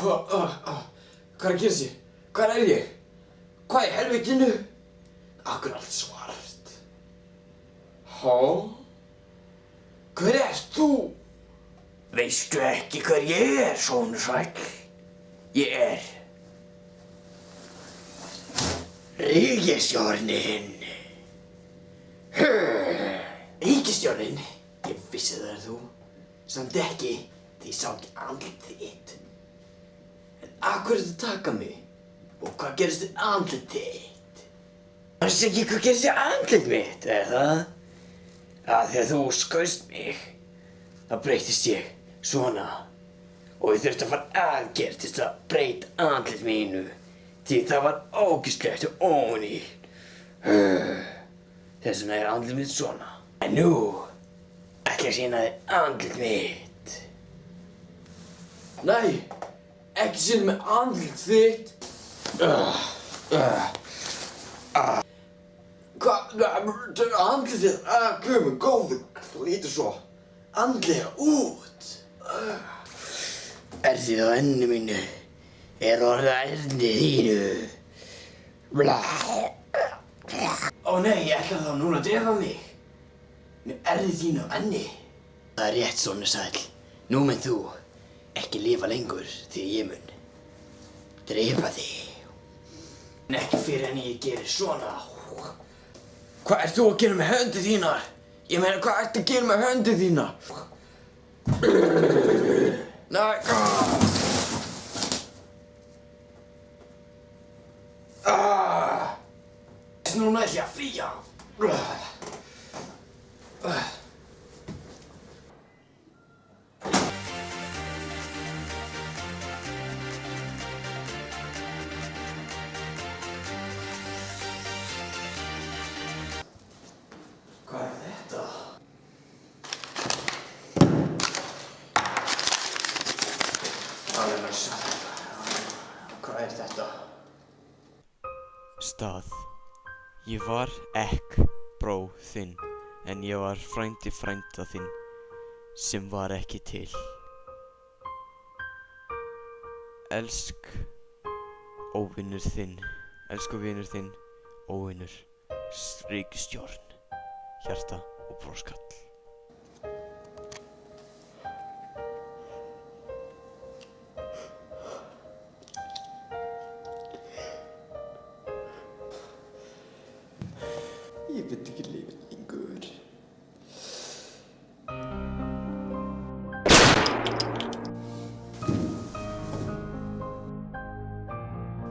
Hvað er að gera sér? Hvar er ég? Hvað í helvitinu? Akkur er allt svart. Há? Hver ert þú? Veistu ekki hver ég er, sonur sæll? Ég er ríkisstjórnin. Ríkisstjórnin? Ég vissi það þú. Samt ekki, því ég sá ekki andlit þitt. En af hverju ertu að taka mig? Og hvað gerist þér andlit þitt? Það sé ekki hvað gerist þér andlit mitt, það? Að þegar þú skaust mig, þá breytist ég svona. Og ég þurfti að fara aðgerð til að breyta andlit mínu. Því það var ógeðslegt og ónýtt. Þess vegna er andlit mitt svona. En nú ætla ég að sýna þér andlit mitt. Nei, ekki sýna mér andlit þitt. Andlit þitt, guð minn góður, þú lítur svo andlega út. Er þið á enni mínu? Er orðið á erni þínu? Ó nei, ég ætla þá núna að drepa mig. Með erni þínu á enni. Það er rétt, sonur sæll. Nú mun þú ekki lifa lengur því ég mun drepa þig. En ekki fyrir en ég gerir svona. Hvað ert þú að gera með höndið þínar? Ég meina, hvað ertu að gera með höndið þínar? Nei. Núna ætla ég að flýja. Hvað er þetta? Alveg satt. Hvað er þetta? Stað. Ég var ekk bró þinn, en ég var frændi frænda þinn, sem var ekki til. Elsku vinur þinn, óvinur, ríkisstjórn, hjarta og broskall. Ég veit ekki lifa lengur.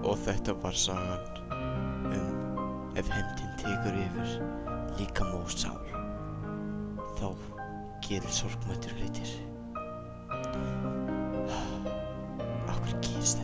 Og þetta var sagan ef hendin tekur yfir líkama og sál, þá gerir sorgmæddur hlutir. Af hverju gerist þetta?